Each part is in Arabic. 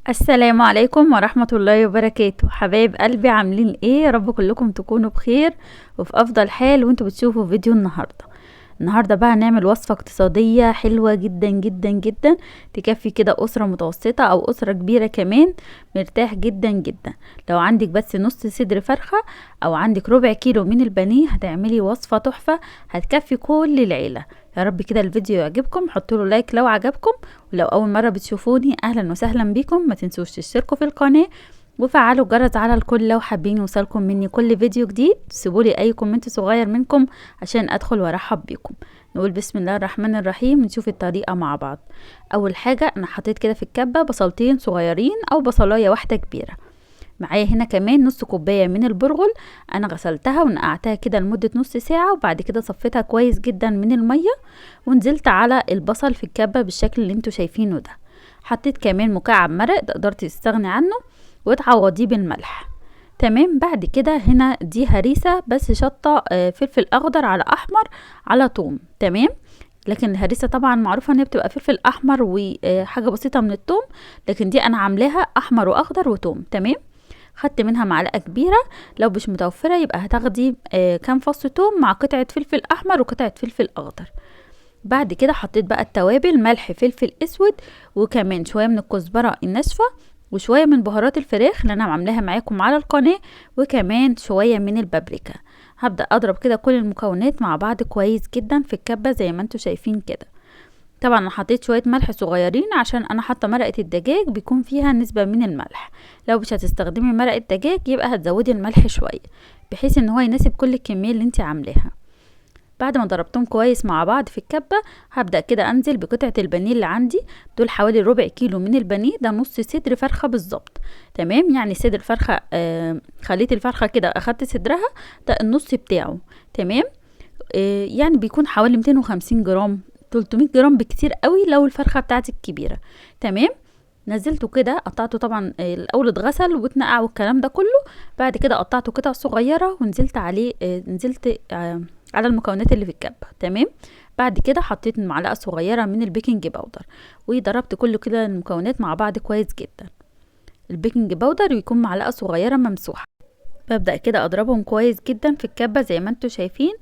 السلام عليكم ورحمة الله وبركاته. حبايب قلبي، عاملين ايه؟ يا رب كلكم تكونوا بخير وفي افضل حال وانتوا بتشوفوا فيديو النهاردة بقى هنعمل وصفة اقتصادية حلوة جدا جدا جدا، تكفي كده اسرة متوسطة او اسرة كبيرة كمان مرتاح جدا جدا. لو عندك بس نص صدر فرخة او عندك ربع كيلو من البانيه هتعملي وصفة تحفة هتكفي كل العيلة. يا رب كده الفيديو يعجبكم، حطوا له لايك لو عجبكم، ولو اول مرة بتشوفوني اهلا وسهلا بيكم. ما تنسوش تشتركوا في القناة وفعلوا الجرس على الكل لو حابين يوصلكم مني كل فيديو جديد. سيبولي اي كومنت صغير منكم عشان ادخل وارحب بيكم. نقول بسم الله الرحمن الرحيم، نشوف الطريقة مع بعض. اول حاجة انا حطيت كده في الكبة بصلتين صغيرين او بصلاية واحدة كبيرة. معايا هنا كمان نص كوباية من البرغل، انا غسلتها ونقعتها كده لمدة نص ساعة وبعد كده صفيتها كويس جدا من المية ونزلت على البصل في الكبة بالشكل اللي انتوا شايفينه ده. حطيت كمان مكعب مرق تقدري تستغني عنه وتعوضيه بالملح. تمام. بعد كده هنا دي هريسة بس شطة، فلفل اخضر على احمر على توم. تمام. لكن الهريسة طبعا معروفة ان هي بتبقى فلفل احمر وحاجة بسيطة من التوم، لكن دي انا عاملاها احمر واخضر وتوم. تمام. خدت منها معلقة كبيرة، لو مش متوفرة يبقى هتاخدي كام فص توم مع قطعة فلفل احمر وقطعة فلفل اخضر. بعد كده حطيت بقى التوابل، ملح فلفل اسود وكمان شوية من الكزبرة الناشفة وشوية من بهارات الفراخ اللي انا عاملاها معاكم على القناة وكمان شوية من البابريكا. هبدأ اضرب كده كل المكونات مع بعض كويس جدا في الكبة زي ما انتوا شايفين كده. طبعا انا حطيت شوية ملح صغيرين عشان انا حاطة مرقة الدجاج بيكون فيها نسبة من الملح. لو مش هتستخدمي مرقة دجاج يبقى هتزودي الملح شوية بحيث ان هو يناسب كل الكمية اللي انت عاملاها. بعد ما ضربتهم كويس مع بعض في الكبة هبدأ كده انزل بقطعة البانيه اللي عندي. دول حوالي ربع كيلو من البانيه، ده نص صدر فرخة بالظبط. تمام. يعني صدر فرخة، خليت الفرخة كده اخدت صدرها، ده النص بتاعه. تمام. يعني بيكون حوالي 250 جرام 300 جرام بكتير قوي لو الفرخة بتاعتك كبيرة. تمام. نزلته كده، قطعته طبعا الاول اتغسل واتنقع والكلام ده كله. بعد كده قطعته قطع صغيره ونزلت عليه، نزلت على المكونات اللي في الكبه. تمام. بعد كده حطيت معلقه صغيره من البيكنج باودر وضربت كل كده المكونات مع بعض كويس جدا. البيكنج باودر يكون معلقه صغيره ممسوحه. ببدأ كده اضربهم كويس جدا في الكبة زي ما انتوا شايفين.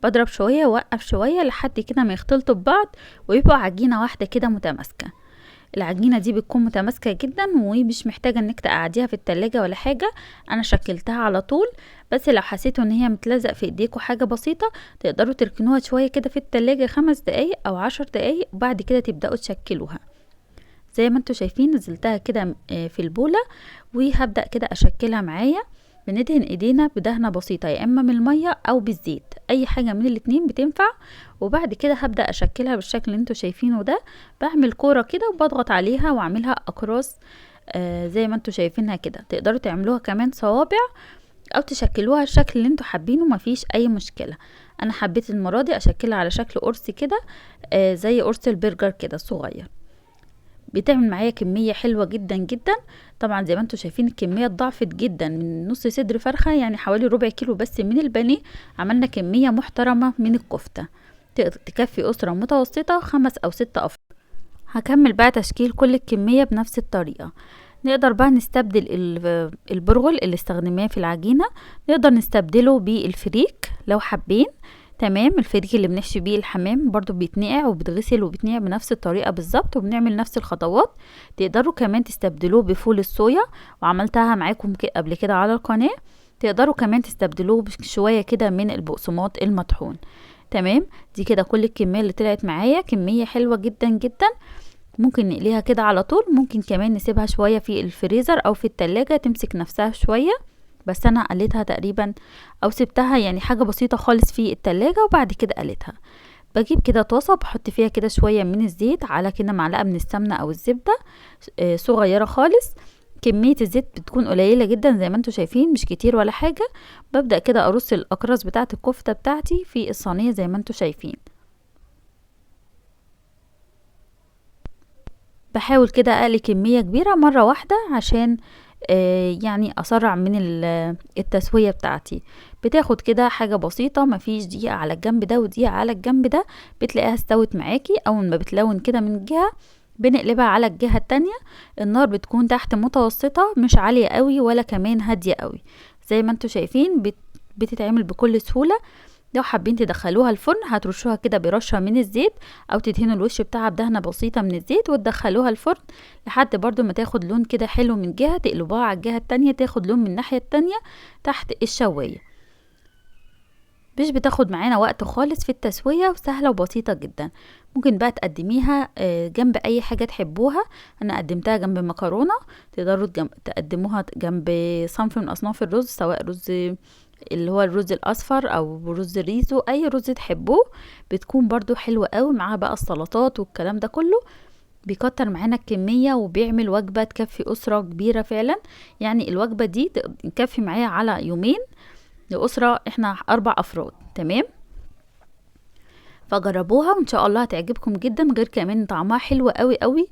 بضرب شوية واوقف شوية لحد كده ما يختلطوا ببعض ويبقوا عجينة واحدة كده متماسكة. العجينة دي بتكون متماسكة جدا ومش محتاجة انك تقعديها في التلاجة ولا حاجة. انا شكلتها على طول، بس لو حسيتوا ان هي متلزق في ايديكوا حاجة بسيطة تقدروا تركنوها شوية كده في التلاجة 5 دقايق او 10 دقايق وبعد كده تبدأوا تشكلوها. زي ما انتوا شايفين نزلتها كده في البولة وهبدأ كده اشكلها معايا. بندهن ايدينا بدهنة بسيطة يا اما من المية او بالزيت، اي حاجة من الاتنين بتنفع. وبعد كده هبدأ اشكلها بالشكل اللي انتوا شايفينه ده. بعمل كورة كده وبضغط عليها واعملها اقراص، زي ما انتوا شايفينها كده. تقدروا تعملوها كمان صوابع او تشكلوها الشكل اللي انتوا حابينه، مفيش اي مشكلة. انا حبيت المرة دي اشكلها على شكل قرص كده، زي قرص البرجر كده الصغير. بتعمل معايا كمية حلوة جدا جدا. طبعا زي ما انتوا شايفين الكمية ضعفت جدا، من نص صدر فرخة يعني حوالي ربع كيلو بس من البانيه عملنا كمية محترمة من الكفتة تكفي أسرة متوسطة 5 أو 6 أفراد. هكمل بقى تشكيل كل الكمية بنفس الطريقة. نقدر بقى نستبدل البرغل اللي استخدمناه في العجينة، نقدر نستبدله بالفريك لو حابين. تمام. الفريك اللي بنحشي بيه الحمام برضو بيتنقع وبتغسل وبيتنقع بنفس الطريقة بالظبط وبنعمل نفس الخطوات. تقدروا كمان تستبدلوه بفول الصويا وعملتها معاكم قبل كده على القناة. تقدروا كمان تستبدلوه بشوية كده من البقسماط المطحون. تمام. دي كده كل الكمية اللي طلعت معايا، كمية حلوة جدا جدا. ممكن نقليها كده على طول، ممكن كمان نسيبها شوية في الفريزر او في التلاجة تمسك نفسها شوية. بس انا قليتها تقريبا او سبتها يعني حاجة بسيطة خالص في التلاجة وبعد كده قليتها. بجيب كده طاسة بحط فيها كده شوية من الزيت على كده معلقة من السمنة او الزبدة صغيرة خالص. كمية الزيت بتكون قليلة جدا زي ما انتوا شايفين، مش كتير ولا حاجة. ببدأ كده ارص الاقراص بتاعة الكفتة بتاعتي في الصينية زي ما انتوا شايفين. بحاول كده اقلي كمية كبيرة مرة واحدة عشان يعني اسرع من التسوية بتاعتي. بتاخد كده حاجة بسيطة، مفيش دقيقة على الجنب ده ودقيقة على الجنب ده، بتلاقيها استوت معاكي. اول ما بتلون كده من جهة بنقلبها على الجهة التانية. النار بتكون تحت متوسطة، مش عالية قوي ولا كمان هادية قوي. زي ما انتوا شايفين بتتعمل بكل سهولة. لو حابين تدخلوها الفرن هترشوها كده برشة من الزيت، او تدهنوا الوش بتاعها بدهنة بسيطة من الزيت وتدخلوها الفرن لحد برضو ما تاخد لون كده حلو من جهة، تقلبوها على الجهة التانية تاخد لون من الناحية التانية تحت الشواية. مش بتاخد معانا وقت خالص في التسوية، وسهلة وبسيطة جدا. ممكن بقى تقدميها جنب اي حاجة تحبوها. انا قدمتها جنب مكرونة، تقدروا تقدموها جنب صنف من اصناف الرز، سواء رز اللي هو الرز الاصفر او رز الريزو، اي رز تحبوه. بتكون برضو حلوة قوي معاها بقى السلطات والكلام ده كله. بيكتر معانا الكمية وبيعمل وجبة تكفي اسرة كبيرة فعلا. يعني الوجبة دي تكفي معايا على يومين لأسرة، احنا 4 افراد. تمام، فجربوها وان شاء الله هتعجبكم جدا. غير كمان طعمها حلو قوي قوي،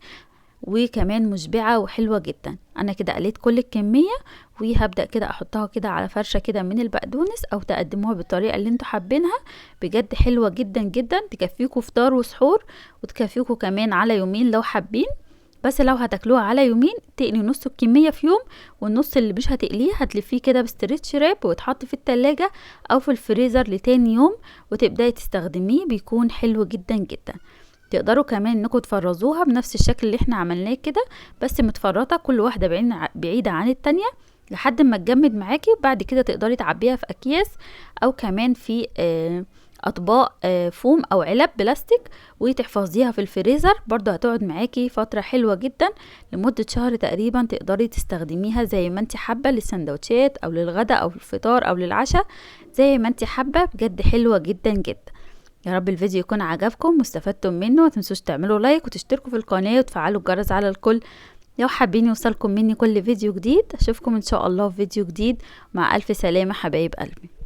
وكمان مشبعة وحلوة جدا. انا كده قليت كل الكمية، وهبدأ كده احطها كده على فرشة كده من البقدونس، او تقدموها بالطريقة اللي انتوا حابينها. بجد حلوة جدا جدا، تكفيكوا فطار وسحور، وتكفيكوا كمان على يومين لو حابين. بس لو هتاكلوها على يومين تقلي نص الكمية في يوم، والنص اللي مش هتقليه هتلفيه كده بستريتش راب وتحط في التلاجة او في الفريزر لتاني يوم، وتبداي تستخدميه. بيكون حلو جدا جدا. تقدروا كمان انكم تفرزوها بنفس الشكل اللي احنا عملناه كده، بس متفرطة كل واحدة بعيدة عن التانية لحد ما تجمد معاكي. وبعد كده تقدري تعبيها في اكياس، او كمان في اطباق فوم او علب بلاستيك، وتحفظيها في الفريزر. برضو هتقعد معاكي فترة حلوة جدا لمدة شهر تقريبا. تقدري تستخدميها زي ما انت حابة، للسندوتشات او للغدا او للفطار او للعشاء، زي ما انت حابة. بجد حلوة جدا جدا. يا رب الفيديو يكون عجبكم واستفدتم منه. متنسوش تعملوا لايك وتشتركوا في القناة وتفعلوا الجرس على الكل لو حابين يوصلكم مني كل فيديو جديد. اشوفكم ان شاء الله في فيديو جديد. مع الف سلامة حبايب قلبي.